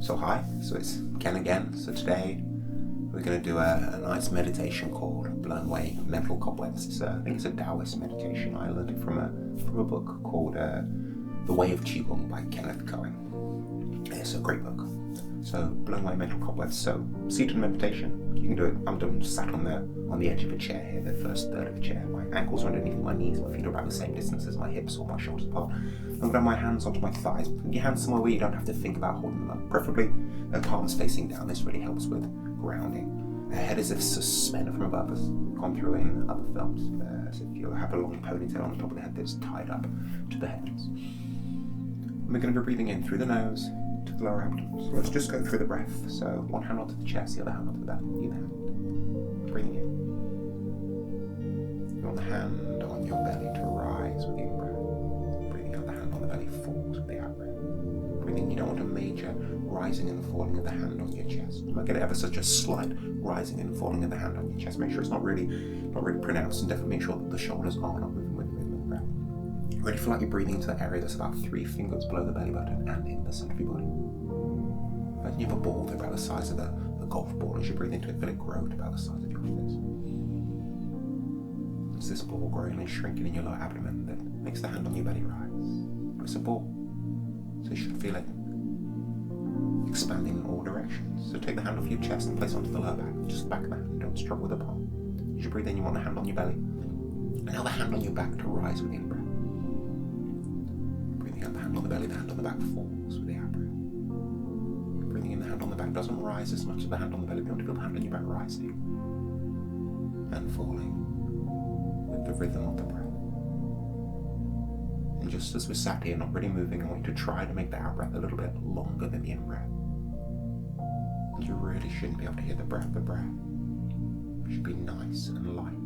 So hi, so it's Ken again. So today we're going to do a nice meditation called Blown Away Mental Cobwebs. I think it's a Taoist meditation. I learned it from a book called The Way of Qigong by Kenneth Cohen. It's a great book. So Blown Away Mental Cobwebs. So seated meditation. You can do it. I'm sat on the edge of a chair here, the first third of the chair. My ankles are underneath my knees, my feet are about the same distance as my hips or my shoulders apart. I'm going to have my hands onto my thighs. Put your hands somewhere where you don't have to think about holding them up. Preferably the palms facing down. This really helps with grounding. The head is suspended from above, as gone through in other films. So if you have a long ponytail on the top of the head that's tied up to the heavens. We're going to be breathing in through the nose to the lower abdomen. So let's just go through the breath. So one hand onto the chest, the other hand onto the belly. Either hand. Breathing in. You want the hand on your belly to rise with the in-breath. Breathing out, the hand on the belly falls with the out-breath. Breathing, you don't want a major rising and falling of the hand on your chest. You might get ever such a slight rising and falling of the hand on your chest. Make sure it's not really pronounced, and definitely make sure that the shoulders are not moving with the rhythm of the breath. Really feel like you're breathing into the area that's about 3 fingers below the belly button and in the center of your body. Imagine you have a ball about the size of a golf ball. As you breathe into it, feel it grow to about the size of your fist. It's this ball growing and shrinking in your lower abdomen that makes the hand on your belly rise. But it's a ball, so you should feel it expanding in all directions. So take the hand off your chest and place it onto the lower back. Just back of the hand, don't struggle with the palm. As you breathe in, you want the hand on your belly. And now the hand on your back to rise with the in-breath. Breathing out, the hand on the belly, the hand on the back falls with the out-breath. Breathing in, the hand on the back doesn't rise as much as the hand on the belly. You want to feel the hand on your back rising and falling with the rhythm of the breath. And just as we're sat here, not really moving, I want you to try to make the out-breath a little bit longer than the in-breath. And you really shouldn't be able to hear the breath. The breath should be nice and light.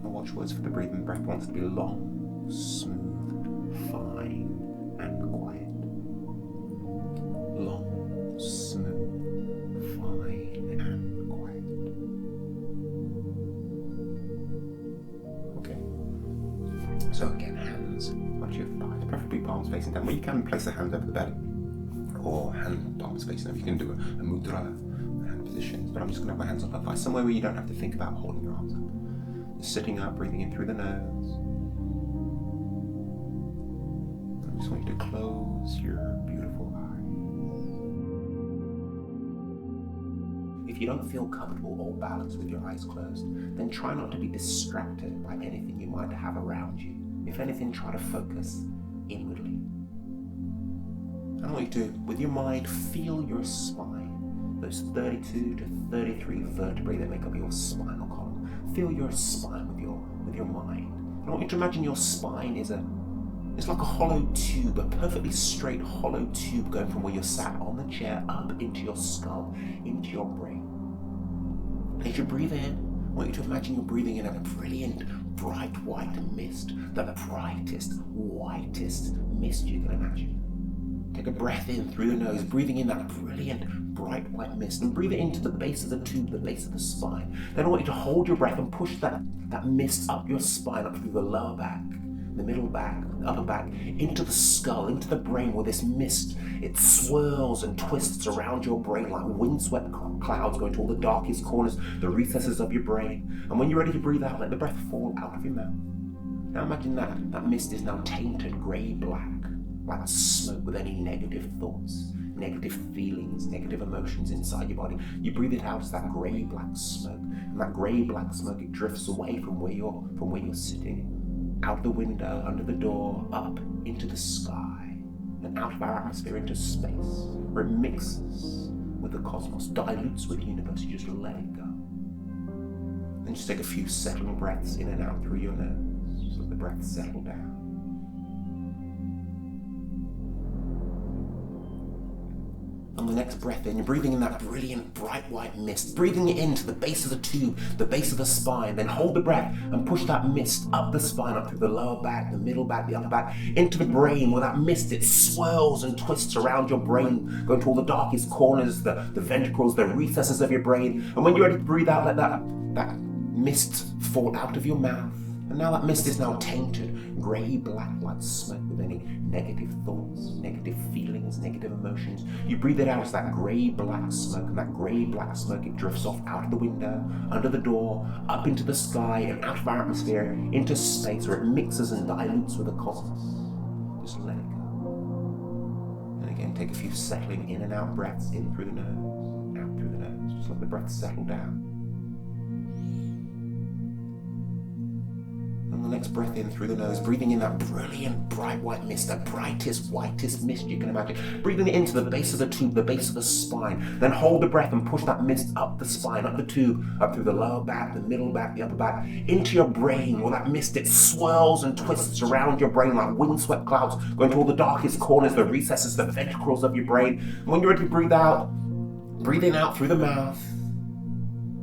The watchwords for the breathing breath wants to be long, smooth, fine, and quiet. Long, smooth, fine, and quiet. Okay. So again, hands onto your thighs, preferably palms facing down. Well, you can place the hands over the belly, or palms facing down. You can do a mudra, hand positions. But I'm just going to have my hands on my thighs, somewhere where you don't have to think about holding your arms up. Just sitting up, breathing in through the nose. I just want you to close your beautiful eyes. If you don't feel comfortable or balanced with your eyes closed, then try not to be distracted by anything you might have around you. If anything, try to focus inwardly. I want you to, with your mind, feel your spine, those 32 to 33 vertebrae that make up your spinal column. Feel your spine with your mind. I want you to imagine your spine is like a hollow tube, a perfectly straight hollow tube going from where you're sat on the chair up into your skull, into your brain. And as you breathe in, I want you to imagine you're breathing in a brilliant, bright white mist, the brightest, whitest mist you can imagine. Take a breath in through the nose, breathing in that brilliant, bright white mist, and breathe it into the base of the tube, the base of the spine. Then I want you to hold your breath and push that mist up your spine, up through the lower back, the middle back, the upper back, into the skull, into the brain, where this mist, it swirls and twists around your brain like windswept clouds going to all the darkest corners, the recesses of your brain. And when you're ready to breathe out, let the breath fall out of your mouth. Now imagine that mist is now tainted grey-black, like smoke with any negative thoughts, negative feelings, negative emotions inside your body. You breathe it out as that grey-black smoke, and that grey-black smoke, it drifts away from where you're sitting, out the window, under the door, up into the sky, and out of our atmosphere into space, where it mixes with the cosmos, dilutes with the universe. You just let it go. Then just take a few settling breaths in and out through your nose, so the breath settle down. On the next breath in, you're breathing in that brilliant, bright white mist, breathing it into the base of the tube, the base of the spine. Then hold the breath and push that mist up the spine, up through the lower back, the middle back, the upper back, into the brain, where that mist, it swirls and twists around your brain, going to all the darkest corners, the ventricles, the recesses of your brain. And when you're ready to breathe out, let that mist fall out of your mouth And now that mist is now tainted, grey-black like smoke with any negative thoughts, negative feelings, negative emotions. You breathe it out as that grey-black smoke, and that grey-black smoke, it drifts off out of the window, under the door, up into the sky, and out of our atmosphere, into space, where it mixes and dilutes with the cosmos. Just let it go. And again, take a few settling in and out breaths, in through the nose, out through the nose. Just let the breath settle down. And the next breath in through the nose, breathing in that brilliant bright white mist, the brightest, whitest mist you can imagine. Breathing it into the base of the tube, the base of the spine. Then hold the breath and push that mist up the spine, up the tube, up through the lower back, the middle back, the upper back, into your brain, where that mist, it swirls and twists around your brain like windswept clouds, going to all the darkest corners, the recesses, the ventricles of your brain. And when you're ready to breathe out, breathe in out through the mouth.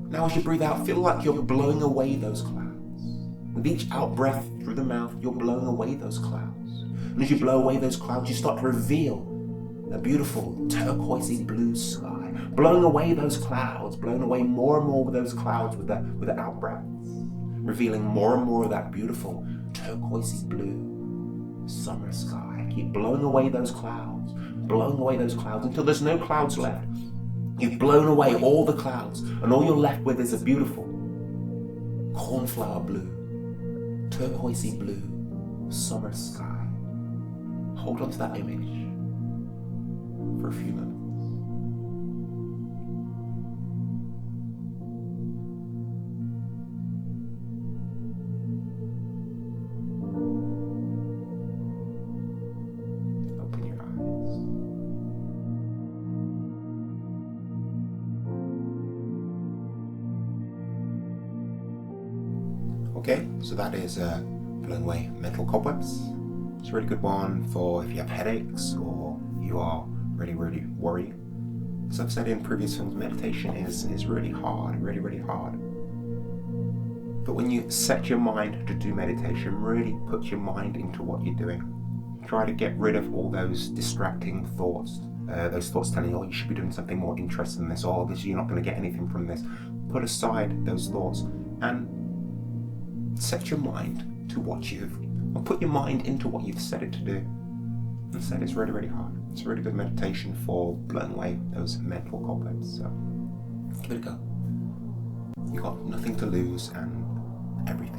Now as you breathe out, feel like you're blowing away those clouds. With each out breath through the mouth, you're blowing away those clouds. And as you blow away those clouds, you start to reveal a beautiful turquoisey blue sky. Blowing away those clouds, blowing away more and more with those clouds with the out breaths. Revealing more and more of that beautiful turquoisey blue summer sky. Keep blowing away those clouds until there's no clouds left. You've blown away all the clouds, and all you're left with is a beautiful cornflower blue, turquoisey blue summer sky. Hold on to that image for a few minutes. Open your eyes. Okay, so that is blowing away mental cobwebs. It's a really good one for if you have headaches or you are really worried. As I've said in previous films, meditation is really hard, really hard. But when you set your mind to do meditation, really put your mind into what you're doing. Try to get rid of all those distracting thoughts, those thoughts telling you, oh, you should be doing something more interesting than this, or this, you're not going to get anything from this. Put aside those thoughts and set your mind to what or put your mind into what you've set it to do. And said it's really hard. It's a really good meditation for blowing away those mental cobwebs. So give it a go. You've got nothing to lose and everything